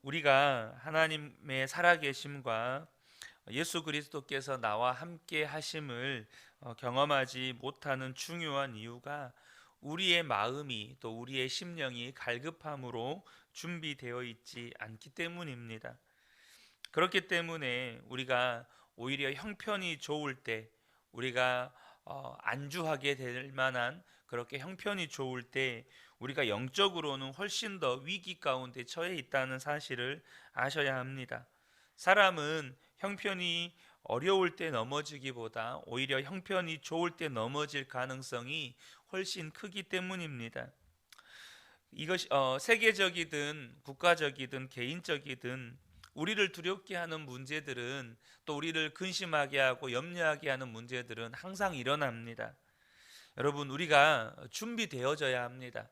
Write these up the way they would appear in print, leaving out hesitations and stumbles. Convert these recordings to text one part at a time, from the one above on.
우리가 하나님의 살아계심과 예수 그리스도께서 나와 함께 하심을 경험하지 못하는 중요한 이유가 우리의 마음이 또 우리의 심령이 갈급함으로 준비되어 있지 않기 때문입니다. 그렇기 때문에 우리가 오히려 형편이 좋을 때, 우리가 안주하게 될 만한 그렇게 형편이 좋을 때 우리가 영적으로는 훨씬 더 위기 가운데 처해 있다는 사실을 아셔야 합니다. 사람은 형편이 어려울 때 넘어지기보다 오히려 형편이 좋을 때 넘어질 가능성이 훨씬 크기 때문입니다. 이것이 세계적이든 국가적이든 개인적이든 우리를 두렵게 하는 문제들은, 또 우리를 근심하게 하고 염려하게 하는 문제들은 항상 일어납니다. 여러분, 우리가 준비되어져야 합니다.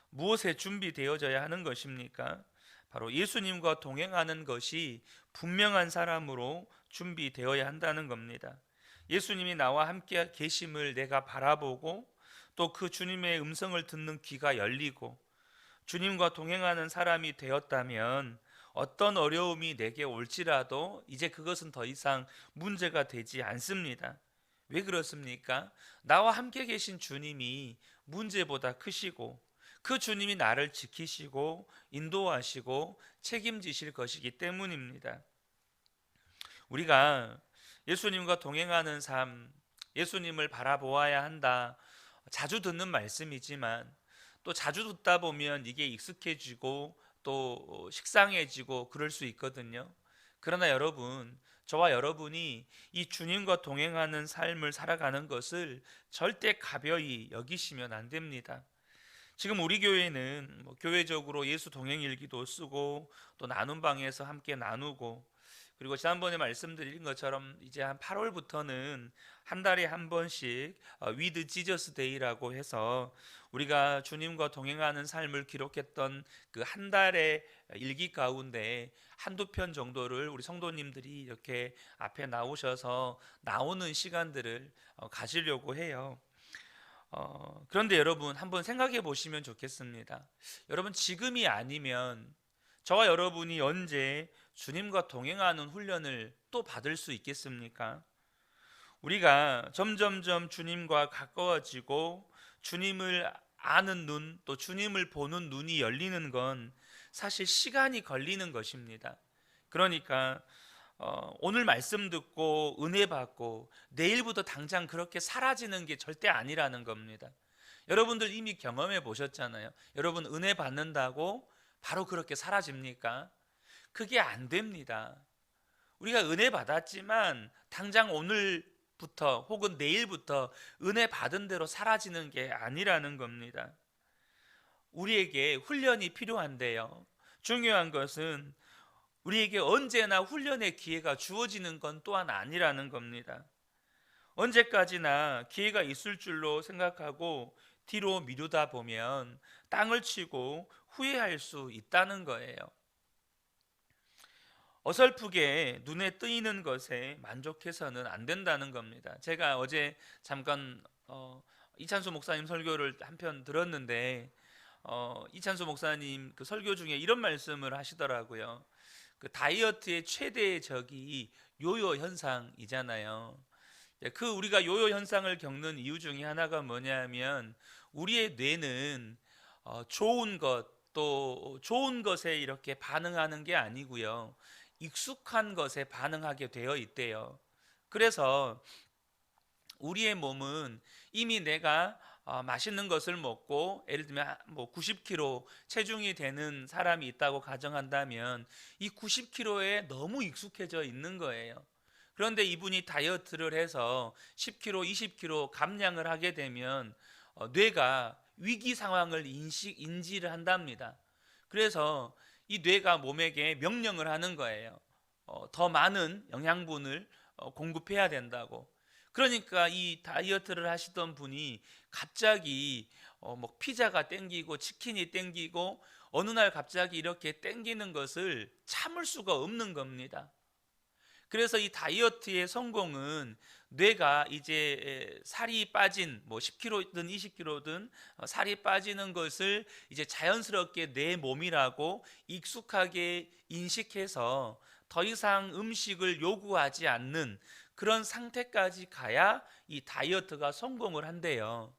무엇에 준비되어져야 하는 것입니까? 바로 예수님과 동행하는 것이 분명한 사람으로 준비되어야 한다는 겁니다. 예수님이 나와 함께 계심을 내가 바라보고, 또 그 주님의 음성을 듣는 귀가 열리고 주님과 동행하는 사람이 되었다면 어떤 어려움이 내게 올지라도 이제 그것은 더 이상 문제가 되지 않습니다. 왜 그렇습니까? 나와 함께 계신 주님이 문제보다 크시고, 그 주님이 나를 지키시고 인도하시고 책임지실 것이기 때문입니다. 우리가 예수님과 동행하는 삶, 예수님을 바라보아야 한다, 자주 듣는 말씀이지만 또 자주 듣다 보면 이게 익숙해지고 또 식상해지고 그럴 수 있거든요. 그러나 여러분, 저와 여러분이 이 주님과 동행하는 삶을 살아가는 것을 절대 가벼이 여기시면 안 됩니다. 지금 우리 교회는 교회적으로 예수 동행 일기도 쓰고 또 나눔 방에서 함께 나누고, 그리고 지난번에 말씀드린 것처럼 이제 한 8월부터는 한 달에 한 번씩 위드 지저스 데이라고 해서 우리가 주님과 동행하는 삶을 기록했던 그 한 달의 일기 가운데 한두 편 정도를 우리 성도님들이 이렇게 앞에 나오셔서 나오는 시간들을 가지려고 해요. 그런데 여러분, 한번 생각해 보시면 좋겠습니다. 여러분, 지금이 아니면 저와 여러분이 언제 주님과 동행하는 훈련을 또 받을 수 있겠습니까? 우리가 점점점 주님과 가까워지고 주님을 아는 눈, 또 주님을 보는 눈이 열리는 건 사실 시간이 걸리는 것입니다. 그러니까 오늘 말씀 듣고 은혜 받고 내일부터 당장 그렇게 사라지는 게 절대 아니라는 겁니다. 여러분들 이미 경험해 보셨잖아요. 여러분, 은혜 받는다고 바로 그렇게 사라집니까? 그게 안 됩니다. 우리가 은혜 받았지만 당장 오늘부터 혹은 내일부터 은혜 받은 대로 사라지는 게 아니라는 겁니다. 우리에게 훈련이 필요한데요, 중요한 것은 우리에게 언제나 훈련의 기회가 주어지는 건 또한 아니라는 겁니다. 언제까지나 기회가 있을 줄로 생각하고 뒤로 미루다 보면 땅을 치고 후회할 수 있다는 거예요. 어설프게 눈에 띄는 것에 만족해서는 안 된다는 겁니다. 제가 어제 잠깐 이찬수 목사님 설교를 한편 들었는데, 이찬수 목사님 그 설교 중에 이런 말씀을 하시더라고요. 그 다이어트의 최대의 적이 요요 현상이잖아요. 그 우리가 요요 현상을 겪는 이유 중에 하나가 뭐냐면, 우리의 뇌는 좋은 것, 또 좋은 것에 이렇게 반응하는 게 아니고요, 익숙한 것에 반응하게 되어 있대요. 그래서 우리의 몸은 이미 내가 맛있는 것을 먹고, 예를 들면 뭐 90kg 체중이 되는 사람이 있다고 가정한다면 이 90kg에 너무 익숙해져 있는 거예요. 그런데 이분이 다이어트를 해서 10kg, 20kg 감량을 하게 되면 뇌가 위기 상황을 인지를 한답니다. 그래서 이 뇌가 몸에게 명령을 하는 거예요. 더 많은 영양분을 공급해야 된다고. 그러니까 이 다이어트를 하시던 분이 갑자기 뭐 피자가 땡기고 치킨이 땡기고 어느 날 갑자기 이렇게 땡기는 것을 참을 수가 없는 겁니다. 그래서 이 다이어트의 성공은 뇌가 이제 살이 빠진 10kg든 20kg든 살이 빠지는 것을 이제 자연스럽게 내 몸이라고 익숙하게 인식해서 더 이상 음식을 요구하지 않는 그런 상태까지 가야 이 다이어트가 성공을 한대요.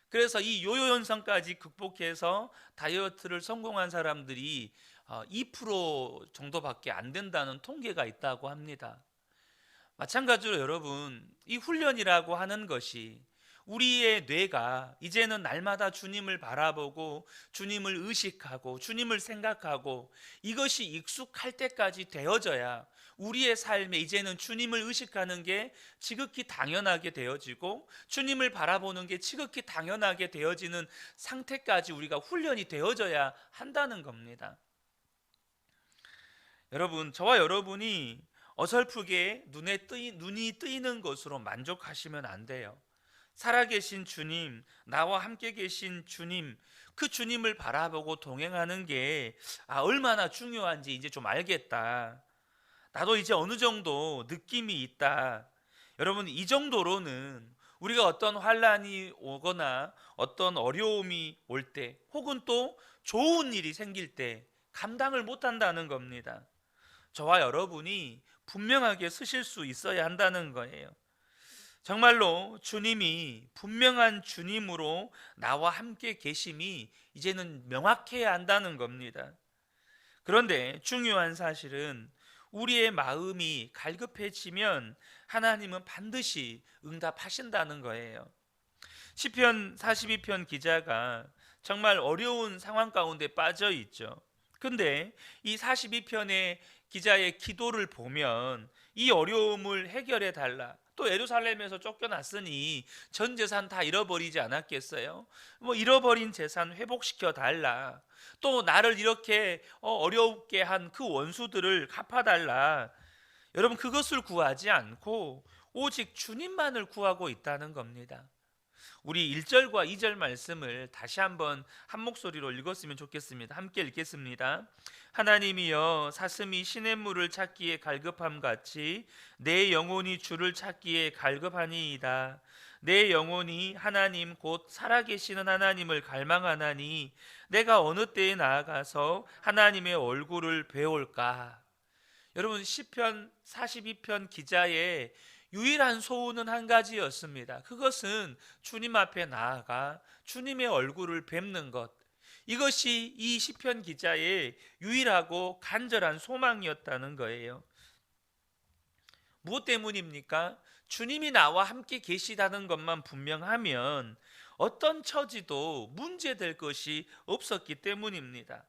그래서 이 요요 현상까지 극복해서 다이어트를 성공한 사람들이 2% 정도밖에 안 된다는 통계가 있다고 합니다. 마찬가지로 여러분, 이 훈련이라고 하는 것이 우리의 뇌가 이제는 날마다 주님을 바라보고 주님을 의식하고 주님을 생각하고 이것이 익숙할 때까지 되어져야 우리의 삶에 이제는 주님을 의식하는 게 지극히 당연하게 되어지고 주님을 바라보는 게 지극히 당연하게 되어지는 상태까지 우리가 훈련이 되어져야 한다는 겁니다. 여러분, 저와 여러분이 어설프게 눈이 뜨이는 것으로 만족하시면 안 돼요. 살아계신 주님, 나와 함께 계신 주님, 그 주님을 바라보고 동행하는 게 얼마나 중요한지 이제 좀 알겠다. 나도 이제 어느 정도 느낌이 있다. 여러분, 이 정도로는 우리가 어떤 환란이 오거나 어떤 어려움이 올 때, 혹은 또 좋은 일이 생길 때 감당을 못 한다는 겁니다. 저와 여러분이 분명하게 서실 수 있어야 한다는 거예요. 정말로 주님이 분명한 주님으로 나와 함께 계심이 이제는 명확해야 한다는 겁니다. 그런데 중요한 사실은 우리의 마음이 갈급해지면 하나님은 반드시 응답하신다는 거예요. 시편 42편 기자가 정말 어려운 상황 가운데 빠져 있죠. 근데 이 42편의 기자의 기도를 보면 이 어려움을 해결해 달라. 또 예루살렘에서 쫓겨났으니 전 재산 다 잃어버리지 않았겠어요? 잃어버린 재산 회복시켜 달라. 또 나를 이렇게 어렵게 한 그 원수들을 갚아 달라. 여러분, 그것을 구하지 않고 오직 주님만을 구하고 있다는 겁니다. 우리 1절과 2절 말씀을 다시 한번 한 목소리로 읽었으면 좋겠습니다. 함께 읽겠습니다. 하나님이여, 사슴이 시냇물을 찾기에 갈급함 같이 내 영혼이 주를 찾기에 갈급하니이다. 내 영혼이 하나님 곧 살아계시는 하나님을 갈망하나니 내가 어느 때에 나아가서 하나님의 얼굴을 배울까. 여러분, 시편 42편 기자의 유일한 소원은 한 가지였습니다. 그것은 주님 앞에 나아가 주님의 얼굴을 뵙는 것. 이것이 이 시편 기자의 유일하고 간절한 소망이었다는 거예요. 무엇 때문입니까? 주님이 나와 함께 계시다는 것만 분명하면 어떤 처지도 문제될 것이 없었기 때문입니다.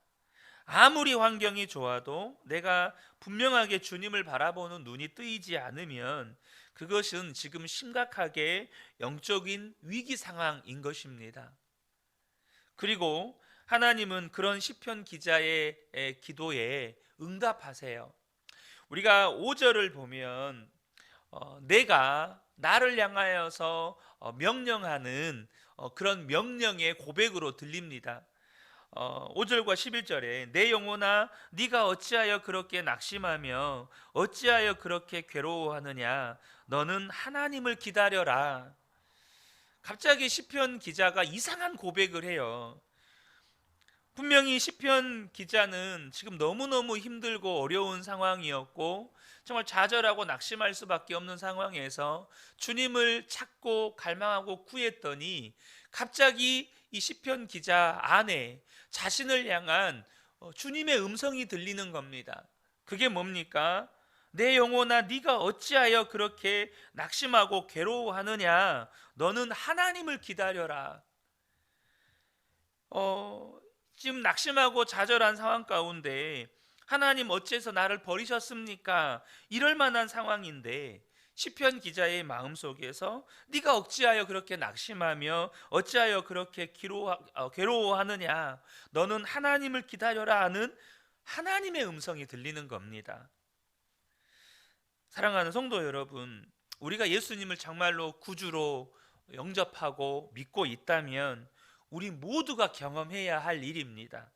아무리 환경이 좋아도 내가 분명하게 주님을 바라보는 눈이 뜨이지 않으면 그것은 지금 심각하게 영적인 위기 상황인 것입니다. 그리고 하나님은 그런 시편 기자의 기도에 응답하세요. 우리가 5절을 보면 내가 나를 향하여서 명령하는 그런 명령의 고백으로 들립니다. 5절과 11절에 내 영혼아 네가 어찌하여 그렇게 낙심하며 어찌하여 그렇게 괴로워하느냐 너는 하나님을 기다려라. 갑자기 시편 기자가 이상한 고백을 해요. 분명히 시편 기자는 지금 너무너무 힘들고 어려운 상황이었고 정말 좌절하고 낙심할 수밖에 없는 상황에서 주님을 찾고 갈망하고 구했더니 갑자기 이 시편 기자 안에 자신을 향한 주님의 음성이 들리는 겁니다. 그게 뭡니까? 내 영혼아 네가 어찌하여 그렇게 낙심하고 괴로워하느냐 너는 하나님을 기다려라. 지금 낙심하고 좌절한 상황 가운데 하나님 어째서 나를 버리셨습니까? 이럴 만한 상황인데 시편 기자의 마음속에서 네가 어찌하여 그렇게 낙심하며 어찌하여 그렇게 괴로워하느냐 너는 하나님을 기다려라 하는 하나님의 음성이 들리는 겁니다. 사랑하는 성도 여러분, 우리가 예수님을 정말로 구주로 영접하고 믿고 있다면 우리 모두가 경험해야 할 일입니다.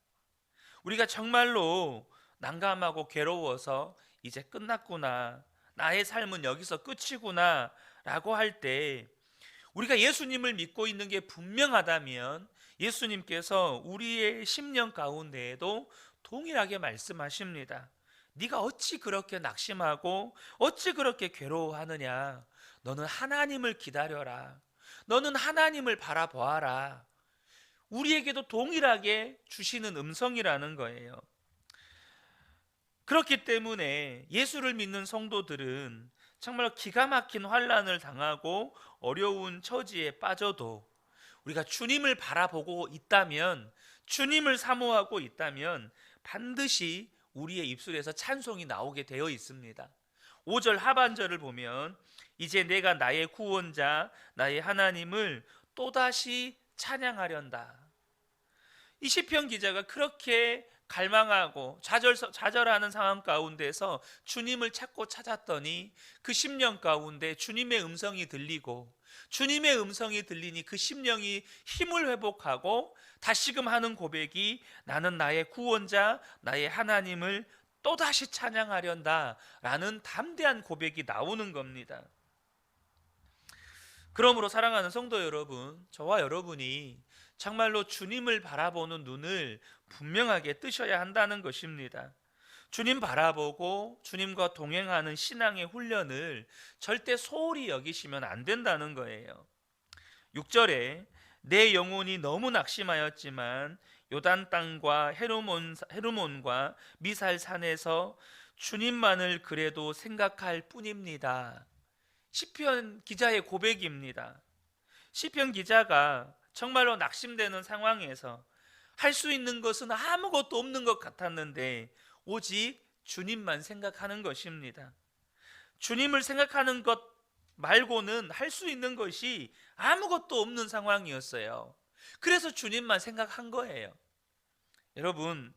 우리가 정말로 난감하고 괴로워서 이제 끝났구나, 나의 삶은 여기서 끝이구나 라고 할 때, 우리가 예수님을 믿고 있는 게 분명하다면 예수님께서 우리의 심령 가운데에도 동일하게 말씀하십니다. 네가 어찌 그렇게 낙심하고 어찌 그렇게 괴로워하느냐. 너는 하나님을 기다려라. 너는 하나님을 바라보아라. 우리에게도 동일하게 주시는 음성이라는 거예요. 그렇기 때문에 예수를 믿는 성도들은 정말 기가 막힌 환난을 당하고 어려운 처지에 빠져도 우리가 주님을 바라보고 있다면, 주님을 사모하고 있다면 반드시 우리의 입술에서 찬송이 나오게 되어 있습니다. 5절 하반절을 보면 이제 내가 나의 구원자 나의 하나님을 또다시 찬양하련다. 이 시편 기자가 그렇게 갈망하고 좌절하는 상황 가운데서 주님을 찾고 찾았더니 그 심령 가운데 주님의 음성이 들리고, 주님의 음성이 들리니 그 심령이 힘을 회복하고 다시금 하는 고백이 나는 나의 구원자 나의 하나님을 또다시 찬양하련다 라는 담대한 고백이 나오는 겁니다. 그러므로 사랑하는 성도 여러분, 저와 여러분이 정말로 주님을 바라보는 눈을 분명하게 뜨셔야 한다는 것입니다. 주님 바라보고 주님과 동행하는 신앙의 훈련을 절대 소홀히 여기시면 안 된다는 거예요. 6절에 내 영혼이 너무 낙심하였지만 요단 땅과 헤르몬과 미살 산에서 주님만을 그래도 생각할 뿐입니다. 시편 기자의 고백입니다. 시편 기자가 정말로 낙심되는 상황에서 할 수 있는 것은 아무것도 없는 것 같았는데 오직 주님만 생각하는 것입니다. 주님을 생각하는 것 말고는 할 수 있는 것이 아무것도 없는 상황이었어요. 그래서 주님만 생각한 거예요. 여러분,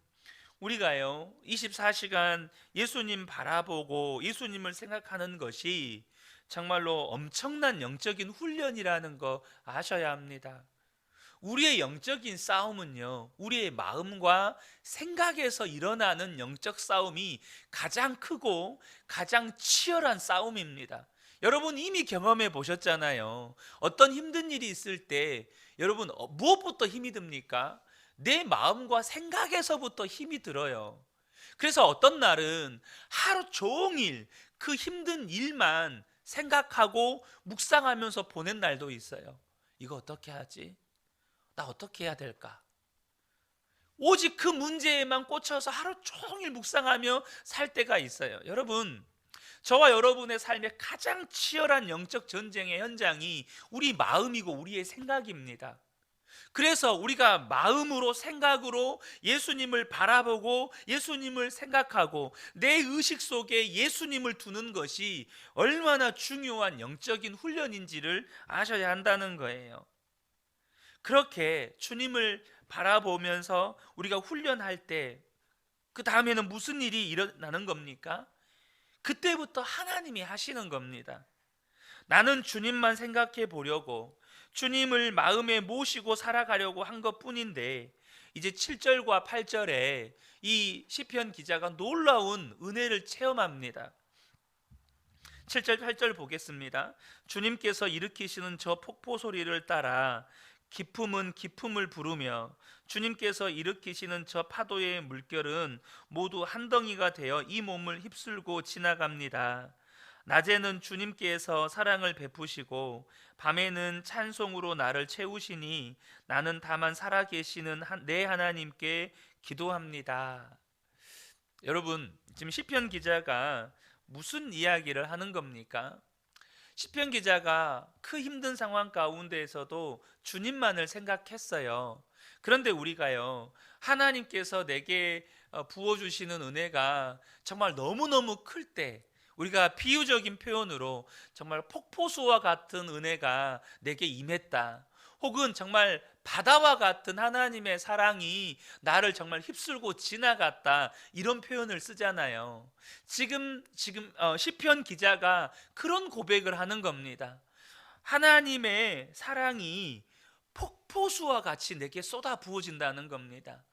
우리가요 24시간 예수님 바라보고 예수님을 생각하는 것이 정말로 엄청난 영적인 훈련이라는 거 아셔야 합니다. 우리의 영적인 싸움은요, 우리의 마음과 생각에서 일어나는 영적 싸움이 가장 크고 가장 치열한 싸움입니다. 여러분 이미 경험해 보셨잖아요. 어떤 힘든 일이 있을 때 여러분 무엇부터 힘이 듭니까? 내 마음과 생각에서부터 힘이 들어요. 그래서 어떤 날은 하루 종일 그 힘든 일만 생각하고 묵상하면서 보낸 날도 있어요. 이거 어떻게 하지? 나 어떻게 해야 될까? 오직 그 문제에만 꽂혀서 하루 종일 묵상하며 살 때가 있어요. 여러분, 저와 여러분의 삶의 가장 치열한 영적 전쟁의 현장이 우리 마음이고 우리의 생각입니다. 그래서 우리가 마음으로 생각으로 예수님을 바라보고 예수님을 생각하고 내 의식 속에 예수님을 두는 것이 얼마나 중요한 영적인 훈련인지를 아셔야 한다는 거예요. 그렇게 주님을 바라보면서 우리가 훈련할 때 그 다음에는 무슨 일이 일어나는 겁니까? 그때부터 하나님이 하시는 겁니다. 나는 주님만 생각해 보려고 주님을 마음에 모시고 살아가려고 한 것뿐인데 이제 7절과 8절에 이 시편 기자가 놀라운 은혜를 체험합니다. 7절 8절 보겠습니다. 주님께서 일으키시는 저 폭포 소리를 따라 기품은 기품을 부르며 주님께서 일으키시는 저 파도의 물결은 모두 한 덩이가 되어 이 몸을 휩쓸고 지나갑니다. 낮에는 주님께서 사랑을 베푸시고 밤에는 찬송으로 나를 채우시니 나는 다만 살아계시는 내 하나님께 기도합니다. 여러분, 지금 시편 기자가 무슨 이야기를 하는 겁니까? 시편 기자가 그 힘든 상황 가운데에서도 주님만을 생각했어요. 그런데 우리가요, 하나님께서 내게 부어주시는 은혜가 정말 너무너무 클 때, 우리가 비유적인 표현으로 정말 폭포수와 같은 은혜가 내게 임했다, 혹은 정말 바다와 같은 하나님의 사랑이 나를 정말 휩쓸고 지나갔다, 이런 표현을 쓰잖아요. 지금 시편 기자가 그런 고백을 하는 겁니다. 하나님의 사랑이 폭포수와 같이 내게 쏟아 부어진다는 겁니다.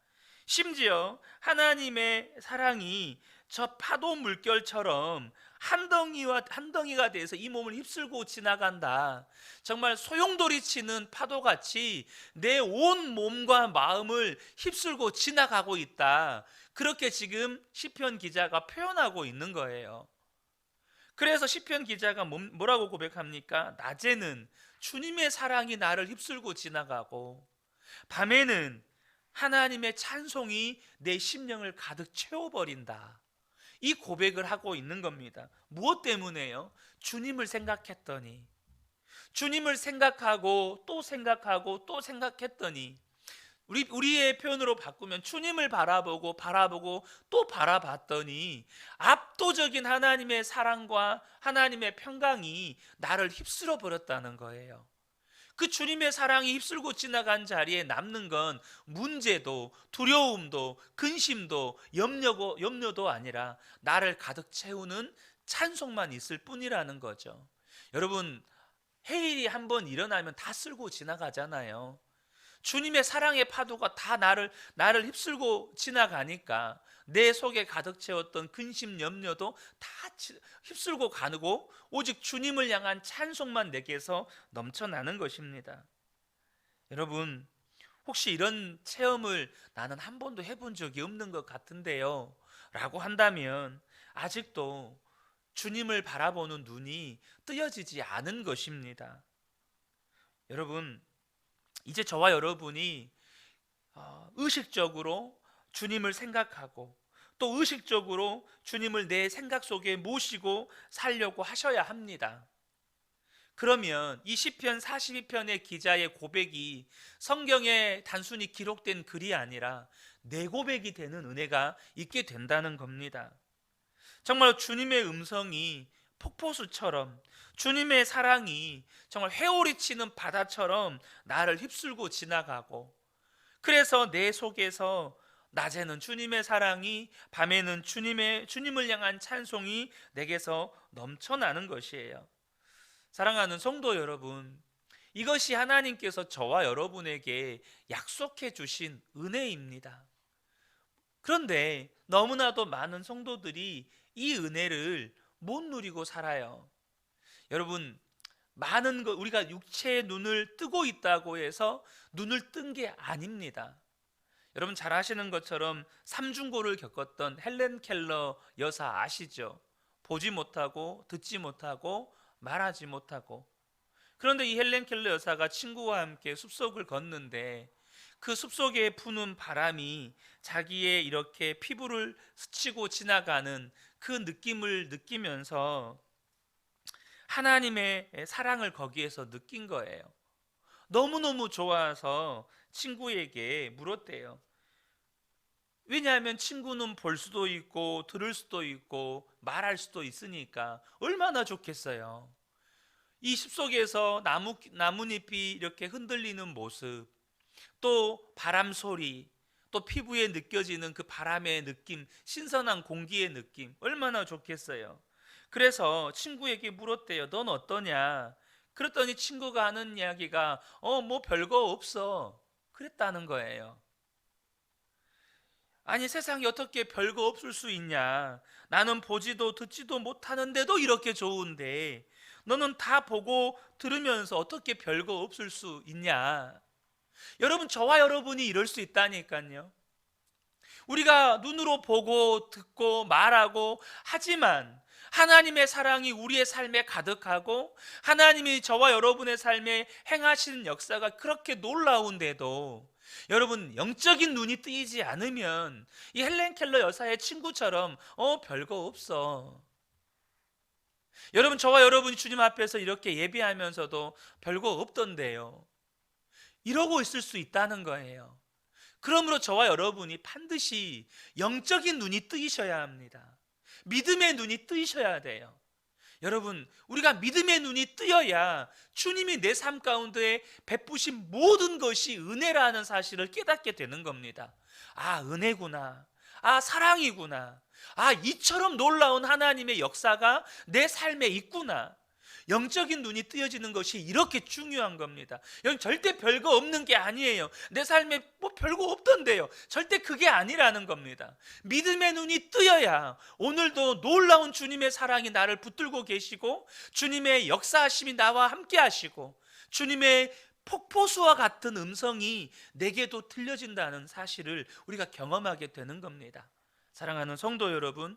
심지어 하나님의 사랑이 저 파도 물결처럼 한 덩이가 돼서 이 몸을 휩쓸고 지나간다. 정말 소용돌이 치는 파도같이 내 온 몸과 마음을 휩쓸고 지나가고 있다. 그렇게 지금 시편 기자가 표현하고 있는 거예요. 그래서 시편 기자가 뭐라고 고백합니까? 낮에는 주님의 사랑이 나를 휩쓸고 지나가고, 밤에는 하나님의 찬송이 내 심령을 가득 채워버린다. 이 고백을 하고 있는 겁니다. 무엇 때문에요? 주님을 생각했더니, 주님을 생각하고 또 생각하고 또 생각했더니, 우리의 표현으로 바꾸면 주님을 바라보고 또 바라봤더니 압도적인 하나님의 사랑과 하나님의 평강이 나를 휩쓸어 버렸다는 거예요. 그 주님의 사랑이 휩쓸고 지나간 자리에 남는 건 문제도 두려움도 근심도 염려도 아니라 나를 가득 채우는 찬송만 있을 뿐이라는 거죠. 여러분, 해일이 한번 일어나면 다 쓸고 지나가잖아요. 주님의 사랑의 파도가 다 나를 휩쓸고 지나가니까 내 속에 가득 채웠던 근심 염려도 다 휩쓸고 가고 오직 주님을 향한 찬송만 내게서 넘쳐나는 것입니다. 여러분, 혹시 이런 체험을 나는 한 번도 해본 적이 없는 것 같은데요 라고 한다면 아직도 주님을 바라보는 눈이 뜨여지지 않은 것입니다. 여러분, 이제 저와 여러분이 의식적으로 주님을 생각하고 또 의식적으로 주님을 내 생각 속에 모시고 살려고 하셔야 합니다. 그러면 이 시편 42편의 기자의 고백이 성경에 단순히 기록된 글이 아니라 내 고백이 되는 은혜가 있게 된다는 겁니다. 정말 주님의 음성이 폭포수처럼, 주님의 사랑이 정말 회오리 치는 바다처럼 나를 휩쓸고 지나가고, 그래서 내 속에서 낮에는 주님의 사랑이, 밤에는 주님을 향한 찬송이 내게서 넘쳐나는 것이에요. 사랑하는 성도 여러분, 이것이 하나님께서 저와 여러분에게 약속해 주신 은혜입니다. 그런데 너무나도 많은 성도들이 이 은혜를 못 누리고 살아요. 여러분, 많은 것, 우리가 육체의 눈을 뜨고 있다고 해서 눈을 뜬 게 아닙니다. 여러분 잘 아시는 것처럼 삼중고를 겪었던 헬렌 켈러 여사 아시죠? 보지 못하고 듣지 못하고 말하지 못하고. 그런데 이 헬렌 켈러 여사가 친구와 함께 숲속을 걷는데 그 숲속에 부는 바람이 자기의 이렇게 피부를 스치고 지나가는 그 느낌을 느끼면서 하나님의 사랑을 거기에서 느낀 거예요. 너무너무 좋아서 친구에게 물었대요. 왜냐하면 친구는 볼 수도 있고 들을 수도 있고 말할 수도 있으니까 얼마나 좋겠어요. 이 숲속에서 나뭇잎이 이렇게 흔들리는 모습, 또 바람 소리, 또 피부에 느껴지는 그 바람의 느낌, 신선한 공기의 느낌, 얼마나 좋겠어요. 그래서 친구에게 물었대요. 넌 어떠냐? 그랬더니 친구가 하는 이야기가 뭐 별거 없어, 그랬다는 거예요. 아니, 세상에 어떻게 별거 없을 수 있냐? 나는 보지도 듣지도 못하는데도 이렇게 좋은데 너는 다 보고 들으면서 어떻게 별거 없을 수 있냐? 여러분, 저와 여러분이 이럴 수 있다니까요. 우리가 눈으로 보고 듣고 말하고 하지만 하나님의 사랑이 우리의 삶에 가득하고 하나님이 저와 여러분의 삶에 행하시는 역사가 그렇게 놀라운데도 여러분, 영적인 눈이 뜨이지 않으면 이 헬렌 켈러 여사의 친구처럼 별거 없어. 여러분, 저와 여러분이 주님 앞에서 이렇게 예배하면서도 별거 없던데요, 이러고 있을 수 있다는 거예요. 그러므로 저와 여러분이 반드시 영적인 눈이 뜨이셔야 합니다. 믿음의 눈이 뜨이셔야 돼요. 여러분, 우리가 믿음의 눈이 뜨여야 주님이 내 삶 가운데 베푸신 모든 것이 은혜라는 사실을 깨닫게 되는 겁니다. 아, 은혜구나. 아, 사랑이구나. 아, 이처럼 놀라운 하나님의 역사가 내 삶에 있구나. 영적인 눈이 뜨여지는 것이 이렇게 중요한 겁니다. 여러분, 절대 별거 없는 게 아니에요. 내 삶에 뭐 별거 없던데요. 절대 그게 아니라는 겁니다. 믿음의 눈이 뜨여야 오늘도 놀라운 주님의 사랑이 나를 붙들고 계시고, 주님의 역사하심이 나와 함께 하시고, 주님의 폭포수와 같은 음성이 내게도 들려진다는 사실을 우리가 경험하게 되는 겁니다. 사랑하는 성도 여러분,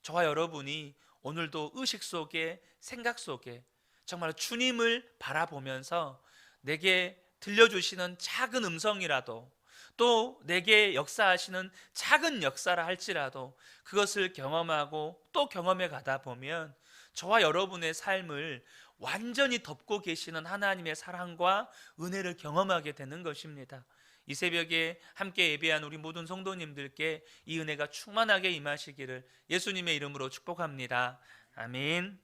저와 여러분이 오늘도 의식 속에, 생각 속에 정말 주님을 바라보면서 내게 들려주시는 작은 음성이라도, 또 내게 역사하시는 작은 역사라 할지라도 그것을 경험하고 또 경험해 가다 보면 저와 여러분의 삶을 완전히 덮고 계시는 하나님의 사랑과 은혜를 경험하게 되는 것입니다. 이 새벽에 함께 예배한 우리 모든 성도님들께 이 은혜가 충만하게 임하시기를 예수님의 이름으로 축복합니다. 아멘.